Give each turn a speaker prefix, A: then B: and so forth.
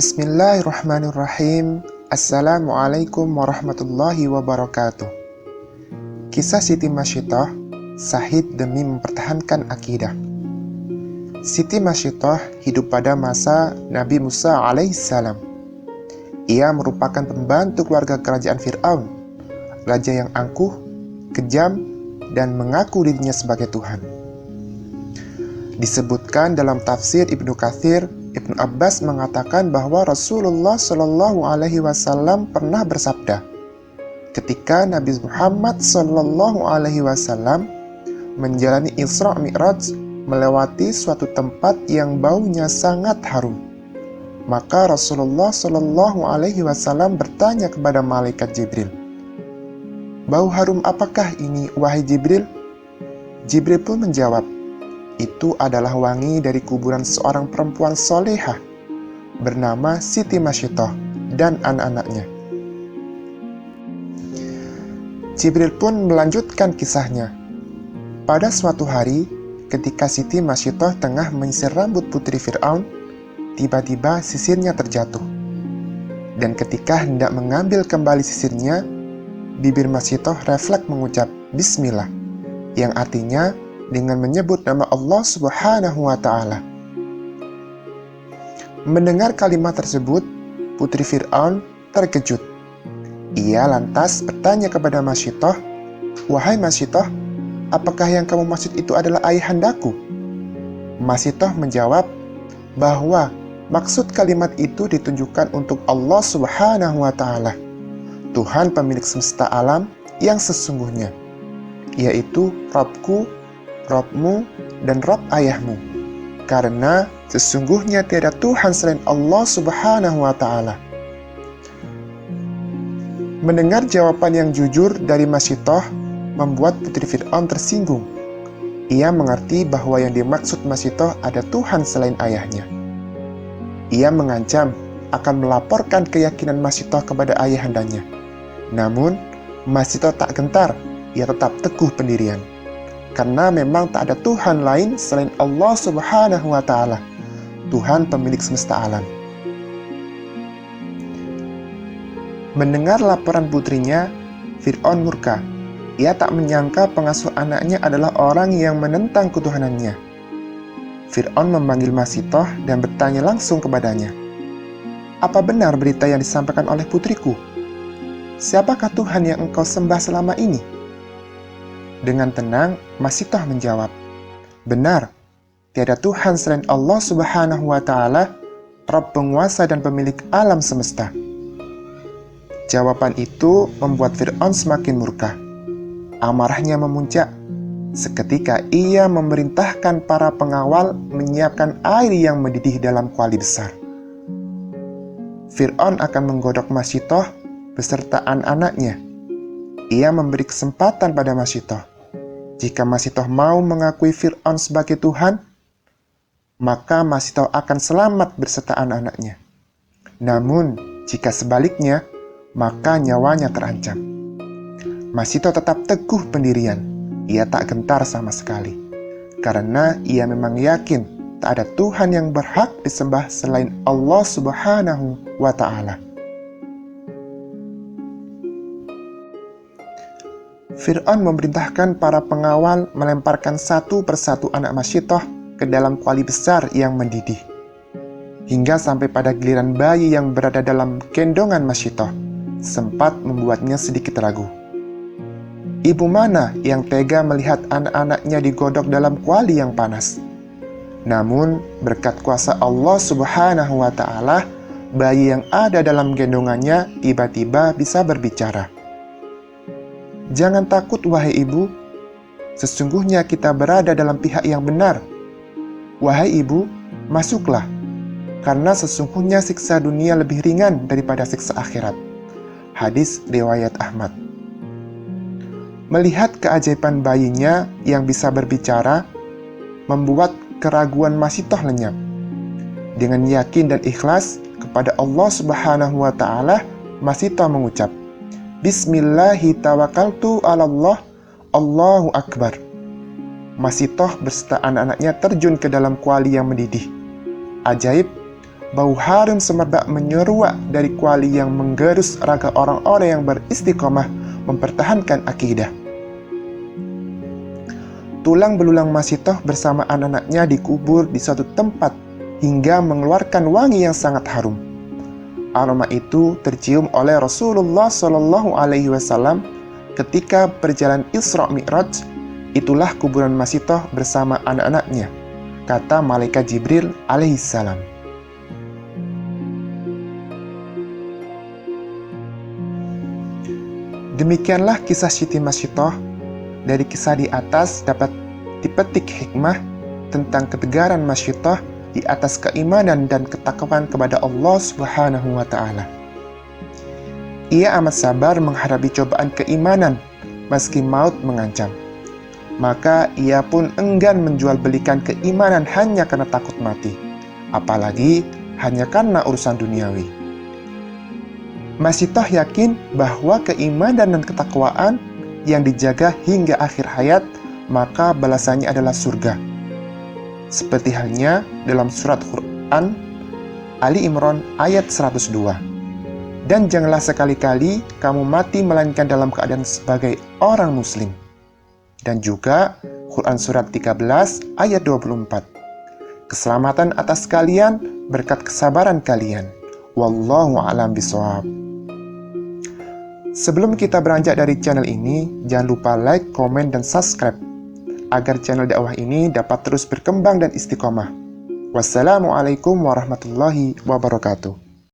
A: Bismillahirrahmanirrahim. Assalamualaikum warahmatullahi wabarakatuh. Kisah Siti Masyittah, syahid demi mempertahankan akidah. Siti Masyittah hidup pada masa Nabi Musa alaihissalam. Ia merupakan pembantu keluarga kerajaan Fir'aun, raja yang angkuh, kejam, dan mengaku dirinya sebagai Tuhan. Disebutkan dalam tafsir Ibnu Katsir, Ibnu Abbas mengatakan bahwa Rasulullah Shallallahu Alaihi Wasallam pernah bersabda, ketika Nabi Muhammad Shallallahu Alaihi Wasallam menjalani Isra Mi'raj melewati suatu tempat yang baunya sangat harum, maka Rasulullah Shallallahu Alaihi Wasallam bertanya kepada malaikat Jibril, "Bau harum apakah ini, wahai Jibril?" Jibril pun menjawab, "Itu adalah wangi dari kuburan seorang perempuan solehah bernama Siti Masyittah dan anak-anaknya." Jibril pun melanjutkan kisahnya. Pada suatu hari, ketika Siti Masyittah tengah menyisir rambut putri Fir'aun, tiba-tiba sisirnya terjatuh. Dan ketika hendak mengambil kembali sisirnya, bibir Masyittah refleks mengucap Bismillah, yang artinya dengan menyebut nama Allah Subhanahu wa Ta'ala. Mendengar kalimat tersebut, putri Fir'aun terkejut. Ia lantas bertanya kepada Masyittah, "Wahai Masyittah, apakah yang kamu maksud itu adalah ayahandaku?" Masyittah menjawab bahwa maksud kalimat itu ditunjukkan untuk Allah Subhanahu wa Ta'ala, Tuhan pemilik semesta alam yang sesungguhnya, yaitu Rabbku, Rabbmu, dan Rabb ayahmu, karena sesungguhnya tiada Tuhan selain Allah Subhanahu wa Ta'ala. Mendengar jawaban yang jujur dari Masyittah membuat putri Fir'aun tersinggung. Ia mengerti bahwa yang dimaksud Masyittah ada Tuhan selain ayahnya. Ia mengancam akan melaporkan keyakinan Masyittah kepada ayahandanya. Namun, Masyittah tak gentar, ia tetap teguh pendirian. Karena memang tak ada Tuhan lain selain Allah Subhanahu wa Ta'ala, Tuhan pemilik semesta alam. Mendengar laporan putrinya, Fir'aun murka. Ia tak menyangka pengasuh anaknya adalah orang yang menentang ketuhanannya. Fir'aun memanggil Masyittah dan bertanya langsung kepadanya, "Apa benar berita yang disampaikan oleh putriku? Siapakah Tuhan yang engkau sembah selama ini?" Dengan tenang, Masyittah menjawab, "Benar, tiada Tuhan selain Allah Subhanahu wa Ta'ala, Rabb penguasa dan pemilik alam semesta." Jawaban itu membuat Fir'aun semakin murka. Amarahnya memuncak. Seketika ia memerintahkan para pengawal menyiapkan air yang mendidih dalam kuali besar. Fir'aun akan menggodok Masyittah beserta anak-anaknya. Ia memberi kesempatan pada Masyittah. Jika Masyittah mau mengakui Fir'aun sebagai Tuhan, maka Masyittah akan selamat berserta anak-anaknya. Namun, jika sebaliknya, maka nyawanya terancam. Masyittah tetap teguh pendirian. Ia tak gentar sama sekali. Karena ia memang yakin tak ada Tuhan yang berhak disembah selain Allah Subhanahu wa Ta'ala. Fir'aun memerintahkan para pengawal melemparkan satu persatu anak Masyittah ke dalam kuali besar yang mendidih. Hingga sampai pada giliran bayi yang berada dalam gendongan Masyittah, sempat membuatnya sedikit ragu. Ibu mana yang tega melihat anak-anaknya digodok dalam kuali yang panas? Namun, berkat kuasa Allah Subhanahu wa Ta'ala, bayi yang ada dalam gendongannya tiba-tiba bisa berbicara. "Jangan takut, wahai ibu. Sesungguhnya kita berada dalam pihak yang benar. Wahai ibu, masuklah, karena sesungguhnya siksa dunia lebih ringan daripada siksa akhirat." Hadis riwayat Ahmad. Melihat keajaiban bayinya yang bisa berbicara, membuat keraguan Masyittah lenyap. Dengan yakin dan ikhlas kepada Allah Subhanahu wa Ta'ala, Masyittah mengucap, "Bismillahi tawakkaltu 'alallah, Allahu Akbar." Masyittah beserta anak-anaknya terjun ke dalam kuali yang mendidih. Ajaib, bau harum semerbak menyeruak dari kuali yang menggerus raga orang-orang yang beristiqomah mempertahankan akidah. Tulang belulang Masitoh bersama anak-anaknya dikubur di suatu tempat hingga mengeluarkan wangi yang sangat harum. Aroma itu tercium oleh Rasulullah Shallallahu Alaihi Wasallam ketika perjalanan Isra Mi'raj. Itulah kuburan Masitoh bersama anak-anaknya, kata malaikat Jibril alaihissalam. Demikianlah kisah Siti Masitoh. Dari kisah di atas dapat dipetik hikmah tentang ketegaran Masitoh di atas keimanan dan ketakwaan kepada Allah Subhanahu wa Ta'ala. Ia amat sabar menghadapi cobaan keimanan meski maut mengancam. Maka ia pun enggan menjual belikan keimanan hanya karena takut mati, apalagi hanya karena urusan duniawi. Masitoh yakin bahwa keimanan dan ketakwaan yang dijaga hingga akhir hayat, maka balasannya adalah surga. Seperti halnya dalam surat Quran Ali Imran ayat 102. Dan janganlah sekali-kali kamu mati melainkan dalam keadaan sebagai orang muslim. Dan juga Quran surat 13 ayat 24. Keselamatan atas kalian berkat kesabaran kalian. Wallahu a'lam bishawab. Sebelum kita beranjak dari channel ini, jangan lupa like, komen, dan subscribe agar channel dakwah ini dapat terus berkembang dan istiqomah. Wassalamualaikum warahmatullahi wabarakatuh.